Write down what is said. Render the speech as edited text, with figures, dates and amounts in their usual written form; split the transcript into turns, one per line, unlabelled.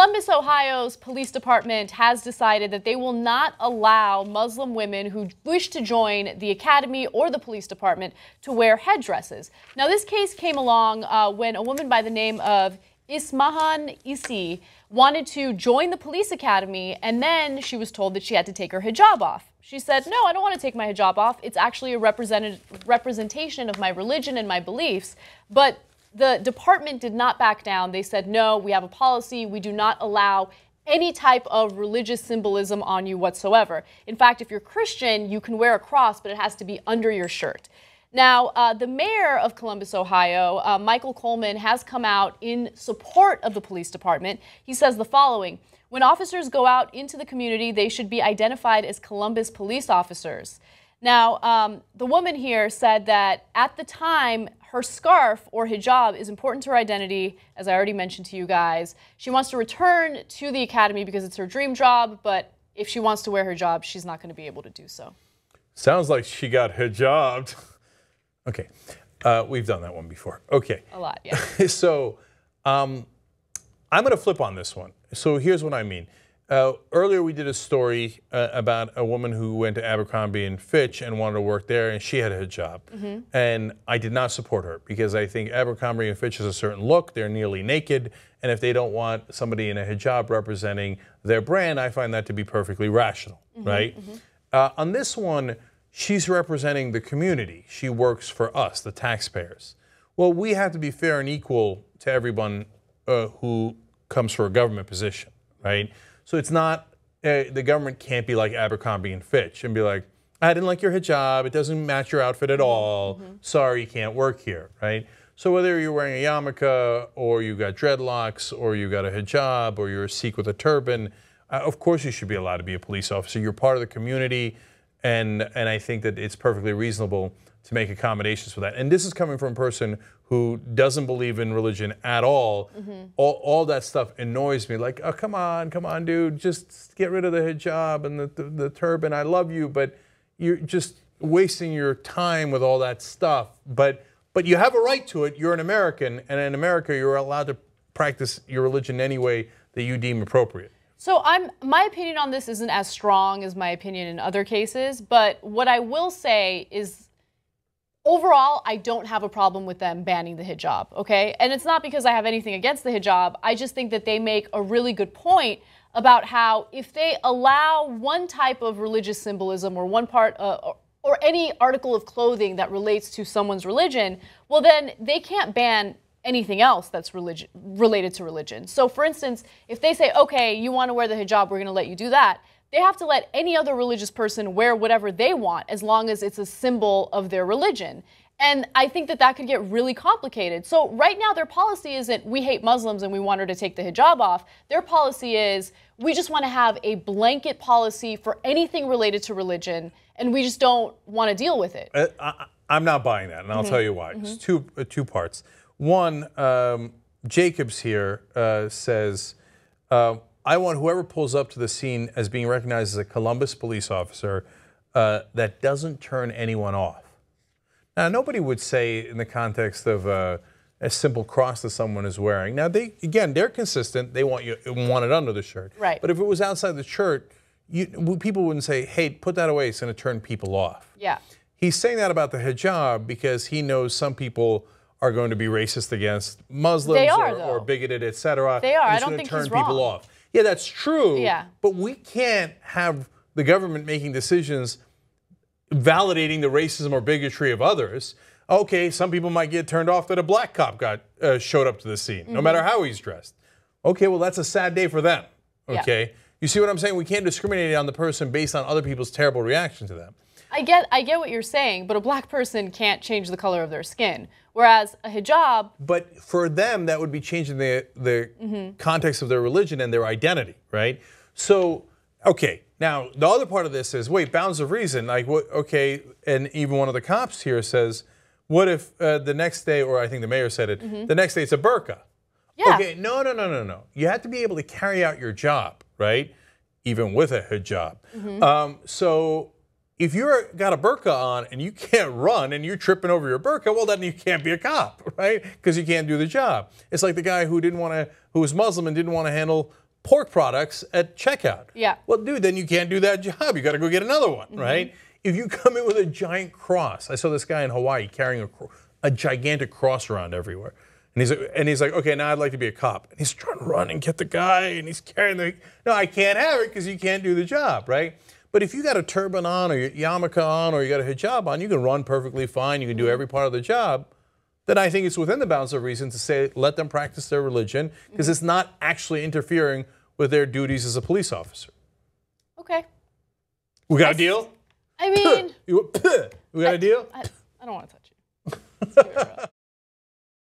Columbus, Ohio's police department has decided that they will not allow Muslim women who wish to join the academy or the police department to wear headdresses. Now, this case came along when a woman by the name of Ismahan Isi wanted to join the police academy, and then she was told that she had to take her hijab off. She said, no, I don't want to take my hijab off. It's actually a representation of my religion and my beliefs. But the department did not back down. They said, no, we have a policy. We do not allow any type of religious symbolism on you whatsoever. In fact, if you're Christian, you can wear a cross, but it has to be under your shirt. Now, the mayor of Columbus, Ohio, Michael Coleman, has come out in support of the police department. He says the following: when officers go out into the community, they should be identified as Columbus police officers. Now, the woman here said that at the time, her scarf or hijab is important to her identity, as I already mentioned to you guys. She wants to return to the academy because it's her dream job, but if she wants to wear her hijab, she's not going to be able to do so.
Sounds like she got hijabbed. Okay, we've done that one before. Okay.
A lot, yeah.
So I'm going to flip on this one. So here's what I mean. Earlier we did a story about a woman who went to Abercrombie and Fitch and wanted to work there, and she had a hijab. And I did not support her because I think Abercrombie and Fitch has a certain look. They're nearly naked, and if they don't want somebody in a hijab representing their brand, I find that to be perfectly rational, right? On this one, she's representing the community. She works for us, the taxpayers. Well, we have to be fair and equal to everyone who comes for a government position, right? So it's not, the government can't be like Abercrombie and Fitch and be like, I didn't like your hijab, it doesn't match your outfit at all, sorry, you can't work here, right? So whether you're wearing a yarmulke, or you got dreadlocks, or you got a hijab, or you're a Sikh with a turban, of course you should be allowed to be a police officer. You're part of the community, and I think that it's perfectly reasonable to make accommodations for that. And this is coming from a person who doesn't believe in religion at all. All that stuff annoys me. Like, oh, come on, dude, just get rid of the hijab and the turban. I love you, but you're just wasting your time with all that stuff. But you have a right to it. You're an American, and in America, you're allowed to practice your religion any way that you deem appropriate.
So my opinion on this isn't as strong as my opinion in other cases, but what I will say is, overall, I don't have a problem with them banning the hijab, okay? And it's not because I have anything against the hijab. I just think that they make a really good point about how if they allow one type of religious symbolism or one part or any article of clothing that relates to someone's religion, well, then they can't ban anything else that's related to religion. So, for instance, if they say, okay, you want to wear the hijab, we're going to let you do that, they have to let any other religious person wear whatever they want as long as it's a symbol of their religion. And I think that that could get really complicated. So right now their policy isn't we hate Muslims and we want her to take the hijab off. Their policy is we just want to have a blanket policy for anything related to religion, and we just don't want to deal with it.
I'm not buying that, and I'll tell you why. It's two parts. One, Jacobs here says, I want whoever pulls up to the scene as being recognized as a Columbus police officer that doesn't turn anyone off. Now, nobody would say in the context of a simple cross that someone is wearing. Now, they're consistent. They want it under the shirt.
Right.
But if it was outside the shirt, people wouldn't say, hey, put that away. It's going to turn people off.
Yeah.
He's saying that about the hijab because he knows some people are going to be racist against Muslims or bigoted, etc.
They are. I don't think he's wrong.
People off. Yeah, that's true.
Yeah.
But we can't have the government making decisions validating the racism or bigotry of others. Okay, some people might get turned off that a black cop showed up to the scene, no matter how he's dressed. Okay, well, that's a sad day for them. Okay? Yeah. You see what I'm saying? We can't discriminate on the person based on other people's terrible reaction to them.
I get what you're saying, but a black person can't change the color of their skin. Whereas a hijab...
But for them, that would be changing the context of their religion and their identity, right? So, okay, now the other part of this is, wait, bounds of reason. Like, what? Okay, and even one of the cops here says, what if the next day, or I think the mayor said it, the next day it's a burqa?
Yeah.
Okay, no. You have to be able to carry out your job, right? Even with a hijab. So if you've got a burqa on and you can't run and you're tripping over your burqa, well, then you can't be a cop, right? Because you can't do the job. It's like the guy who was Muslim and didn't want to handle pork products at checkout.
Yeah.
Well, dude, then you can't do that job. You got to go get another one, right? If you come in with a giant cross, I saw this guy in Hawaii carrying a gigantic cross around everywhere. And he's like, okay, now I'd like to be a cop. And he's trying to run and get the guy, and he's carrying no, I can't have it because you can't do the job, right? But if you got a turban on or your yarmulke on or you got a hijab on, you can run perfectly fine. You can do every part of the job. Then I think it's within the bounds of reason to say, let them practice their religion because it's not actually interfering with their duties as a police officer.
Okay.
We got a deal?
I mean,
We got a deal?
I don't want to touch you.